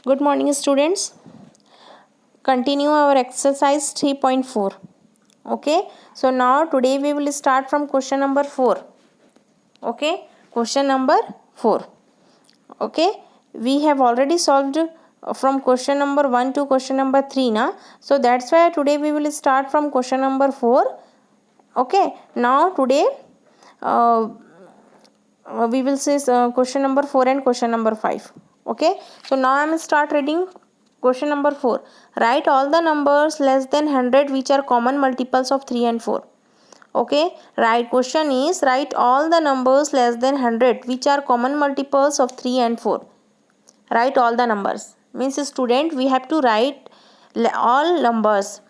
Good morning, students. Continue our exercise 3.4. Okay. So now today we will start from question number 4. Okay. Question number 4. Okay. We have already solved from question number 1 to question number 3 now. So that's why today we will start from question number 4. Okay. Now today we will see question number 4 and question number 5. Okay. So now I will start reading question number 4. Write all the numbers less than 100 which are common multiples of 3 and 4. Okay. Right. Question is write all the numbers less than 100 which are common multiples of 3 and 4. Write all the numbers. Means student we have to write all numbers.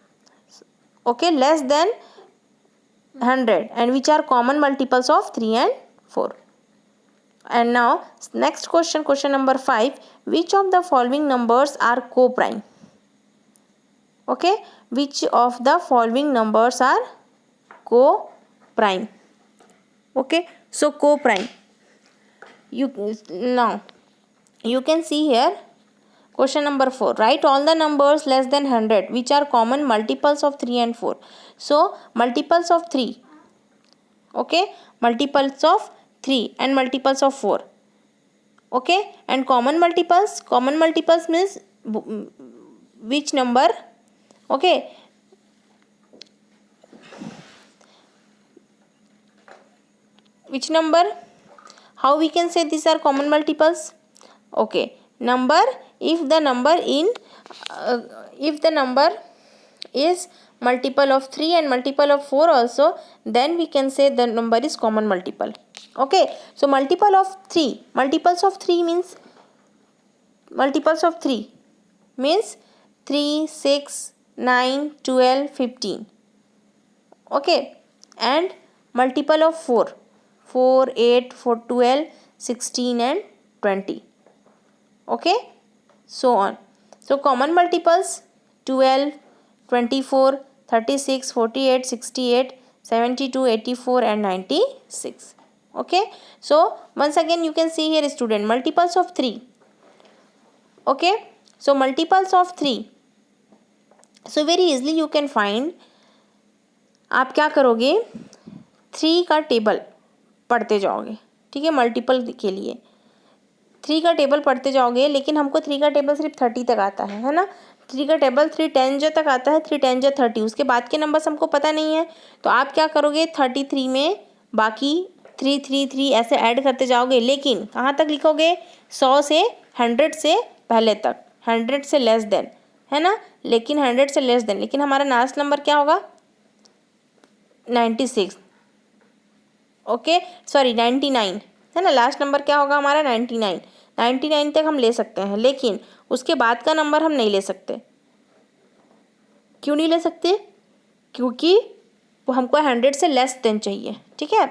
Okay. Less than 100 and which are common multiples of 3 and 4. And now next question, question number 5. Which of the following numbers are co-prime? Okay. Which of the following numbers are co-prime? Okay. So co-prime. Now you can see here question number 4. Write all the numbers less than 100 which are common multiples of 3 and 4. So multiples of 3. Okay. Multiples of 3 and multiples of 4. Okay. And common multiples means which number? Okay. Which number? How we can say these are common multiples? Okay. Number, if the number is multiple of 3 and multiple of 4 also, then we can say the number is common multiple. Okay. So multiples of 3 means 3, 6, 9, 12, 15. Okay. And multiple of 4, 8, 12, 16 and 20. Okay. So on. So common multiples 12, 24, 36, 48, 68, 72, 84 and 96. Okay. So once again you can see here student multiples of 3. Okay. So multiples of 3. So very easily you can find. आप क्या करोगे 3 का table पढ़ते जाओगे. ठीक है. Multiple के लिए 3 का टेबल पढ़ते जाओगे, लेकिन हमको 3 का टेबल सिर्फ 30 तक आता है ना. 3 का टेबल 3 10 जो तक आता है, 3 10 जो 30. उसके बाद के नंबर्स हमको पता नहीं है. तो आप क्या करोगे 33 में बाकी 3 3 3 ऐसे ऐड करते जाओगे. लेकिन कहाँ तक लिखोगे 100 से 100 से पहले तक, 100 से लेस देन है ना. लेकिन 100 से लेस देन, लेकिन हमारा लास्ट नंबर क्या होगा 96. ओके. सॉरी 99 है ना. लास्ट नंबर क्या होगा हमारा 99 तक हम ले सकते हैं, लेकिन उसके बाद का नंबर हम नहीं ले सकते. क्यों नहीं ले सकते? क्योंकि वो हमको 100 से लेस देन चाहिए. ठीक है.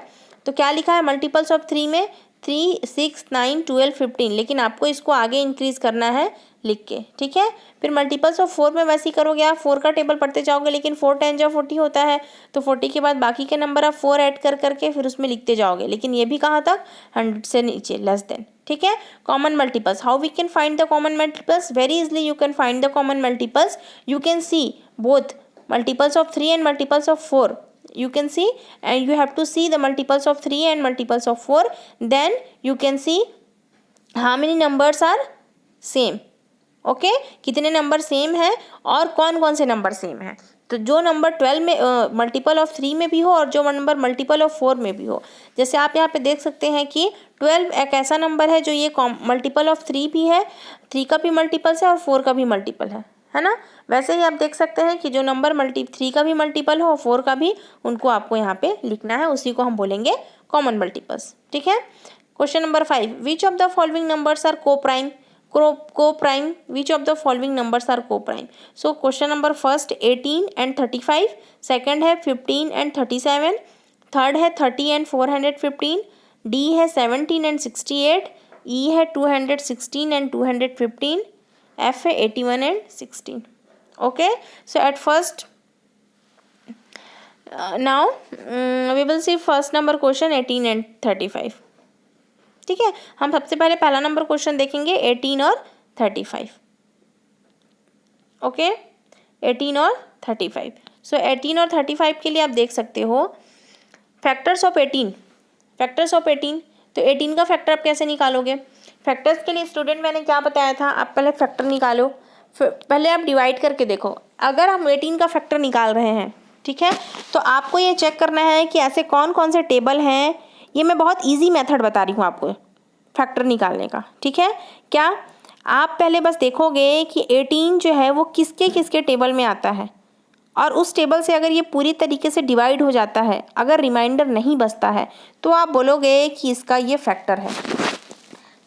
तो क्या लिखा है मल्टीपल्स ऑफ 3 में 3, 6, 9, 12, 15. लेकिन आपको इसको आगे इंक्रीज करना है लिख के. ठीक है. फिर मल्टीपल्स ऑफ 4 में वैसे ही करोगे आप. 4 का टेबल पढ़ते जाओगे, लेकिन 4 10 जो 40 होता है, तो 40 के बाद बाकी के नंबर आप 4 ऐड कर करके फिर उसमें लिखते जाओगे. लेकिन ये भी कहाँ तक 100 से नीचे लेस देन. ठीक है. Common multiples. How we can find the common multiples? Very easily you can find the common multiples. You can see both multiples of 3 and multiples of 4. You can see, and you have to see the multiples of 3 and multiples of 4. Then you can see how many numbers are same. Okay. कितने number same है और कौन कौन से number same है. तो जो number 12 में मल्टीपल ऑफ 3 में भी हो और जो नंबर मल्टीपल ऑफ 4 में भी हो. जैसे आप यहाँ पे देख सकते हैं कि 12 एक ऐसा नंबर है जो ये मल्टीपल ऑफ 3 भी है, 3 का भी मल्टीपल है और 4 का भी मल्टीपल है ना. वैसे ही आप देख सकते हैं कि जो नंबर 3 का भी मल्टीपल हो और 4 का भी, उनको आपको यहाँ पे लिखना है. उसी को हम बोलेंगे कॉमन मल्टीपल्स. ठीक है. Question number 5. Which of the following numbers are co-prime? Co-prime. Which of the following numbers are co-prime? So question number first 18 and 35. second है 15 and 37. थर्ड है 30 and 415. D है 17 and 68. E है 216 and 215. F है 81 and 16. Okay. So at first now we will see first number question 18 and 35. ठीक है. हम सबसे पहले पहला नंबर क्वेश्चन देखेंगे 18 और 35. ओके 18 और 35। सो 18 और 35 के लिए आप देख सकते हो फैक्टर्स ऑफ 18, फैक्टर्स ऑफ 18। तो 18 का फैक्टर आप कैसे निकालोगे? फैक्टर्स के लिए स्टूडेंट मैंने क्या बताया था, आप पहले फैक्टर निकालो, पहले आप डिवाइड करके देखो। अगर हम 18 का फैक्टर निकाल रहे हैं, ठीक है, तो आपको ये चेक करना है कि ऐसे कौन कौन से टेबल हैं। ये मैं बहुत ईजी मेथड बता रही हूँ आपको फैक्टर निकालने का, ठीक है। क्या आप पहले बस देखोगे कि 18 जो है वो किसके किसके टेबल में आता है, और उस टेबल से अगर ये पूरी तरीके से डिवाइड हो जाता है, अगर रिमाइंडर नहीं बचता है, तो आप बोलोगे कि इसका ये फैक्टर है,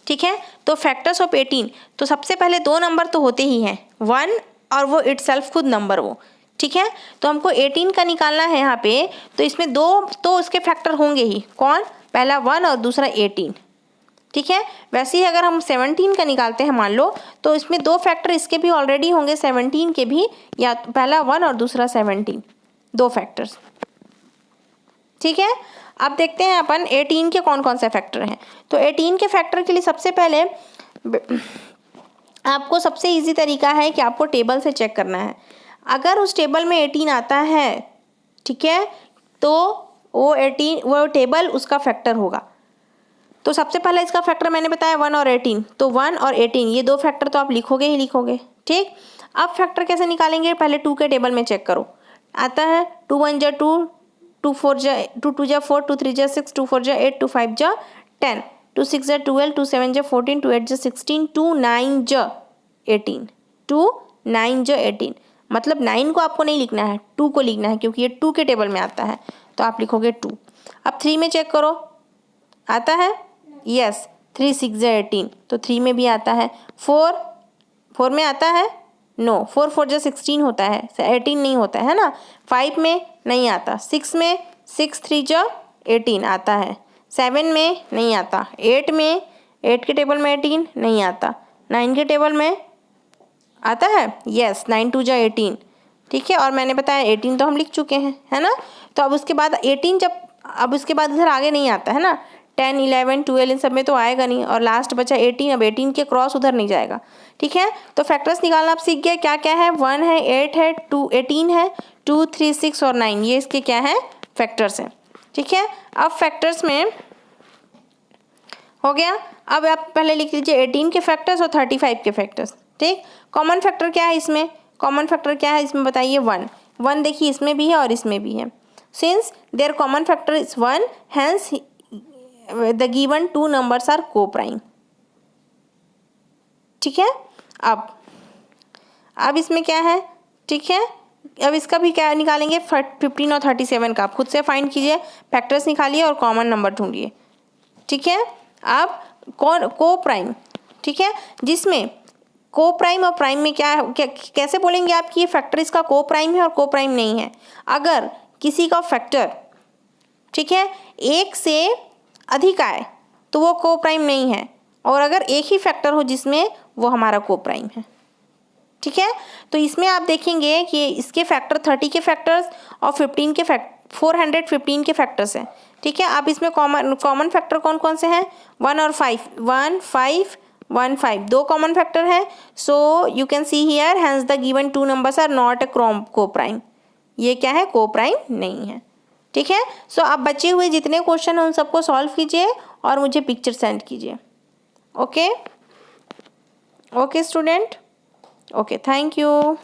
ठीक है। तो फैक्टर्स ऑफ 18, तो सबसे पहले 2 नंबर तो होते ही हैं, 1 और वो इटसेल्फ खुद नंबर वो, ठीक है। तो हमको 18 का निकालना है यहाँ पे, तो इसमें 2 तो उसके फैक्टर होंगे ही, कौन? पहला 1 और दूसरा 18, ठीक है। वैसे ही अगर हम 17 का निकालते हैं मान लो, तो इसमें 2 फैक्टर इसके भी ऑलरेडी होंगे, 17 के भी, या पहला 1 और दूसरा 17, 2 फैक्टर्स, ठीक है। अब देखते हैं अपन 18 के कौन कौन से फैक्टर हैं। तो 18 के फैक्टर के लिए सबसे पहले आपको सबसे इजी तरीका है कि आपको टेबल से चेक करना है। अगर उस टेबल में 18 आता है, ठीक है, तो वो टेबल उसका फैक्टर होगा। तो सबसे पहले इसका फैक्टर मैंने बताया 1 और 18, तो 1 और 18 ये 2 फैक्टर तो आप लिखोगे ही लिखोगे, ठीक। अब फैक्टर कैसे निकालेंगे? पहले 2 के टेबल में चेक करो, आता है 2 1 जा 2, 2 4 जा 2 2 जा 4, 2 3 जा 6, 2 4 जा 8, 2 5 जा 10, 2 6 जा 12, 2 7 जा 14, 2 8 जा 16, 2 9 जा 18, 2 9 जा 18। मतलब 9 को आपको नहीं लिखना है, 2 को लिखना है, क्योंकि ये 2 के टेबल में आता है, तो आप लिखोगे 2। अब 3 में चेक करो, आता है, यस, 3 6 जा 18, तो 3 में भी आता है। 4 में आता है, नो, 4 4 जा 16 होता है, 18 नहीं होता है ना। 5 में नहीं आता, 6 में 6 3 जा 18 आता है, 7 में नहीं आता, 8 में, 8 के टेबल में 18 नहीं आता, 9 के टेबल में आता है, यस, 9 2 जा 18, ठीक है। और मैंने बताया 18 तो हम लिख चुके हैं, है ना। तो अब उसके बाद 18 जब, अब उसके बाद इधर आगे नहीं आता है ना, 10 11 12 इन सब में तो आएगा नहीं, और लास्ट बचा 18। अब 18 के क्रॉस उधर नहीं जाएगा, ठीक है। तो फैक्टर्स निकालना आप सीख गए, क्या क्या है, 1 है, 8 है, 2 18 है, 2 3 6 और 9, ये इसके क्या है, फैक्टर्स हैं, ठीक है। अब फैक्टर्स में हो गया। अब आप पहले लिख लीजिए 18 के फैक्टर्स और 35 के फैक्टर्स, ठीक। कॉमन फैक्टर क्या है इसमें? कॉमन फैक्टर क्या है इसमें बताइए? 1 1 देखिए इसमें भी है और इसमें भी है। Since there common factor is 1, hence the given 2 numbers are coprime, ठीक है। अब इसमें क्या है, ठीक है। अब इसका भी क्या निकालेंगे, 15 और 37 का आप खुद से फाइंड कीजिए, फैक्टर्स निकालिए और कॉमन नंबर ढूंढिए, ठीक है। अब कौन को प्राइम, ठीक है, जिसमें को प्राइम और प्राइम में क्या है, कैसे बोलेंगे आप कि ये फैक्टर इसका को प्राइम है और को प्राइम नहीं है? अगर किसी का फैक्टर, ठीक है, 1 से अधिक आए तो वो को प्राइम नहीं है, और अगर एक ही फैक्टर हो जिसमें, वो हमारा को प्राइम है, ठीक है। तो इसमें आप देखेंगे कि इसके फैक्टर 30 के फैक्टर्स और 15 के 415 के फैक्टर्स हैं, ठीक है। आप इसमें कॉमन फैक्टर कौन कौन से हैं? 1 और 5, 1 5 1 5, 2 कॉमन फैक्टर हैं। So you can see here, hence the given 2 numbers are not a coprime, ये क्या है, को प्राइम नहीं है, ठीक है। सो आप बचे हुए जितने क्वेश्चन हैं उन सबको सॉल्व कीजिए और मुझे पिक्चर सेंड कीजिए। Okay okay student, okay, thank you.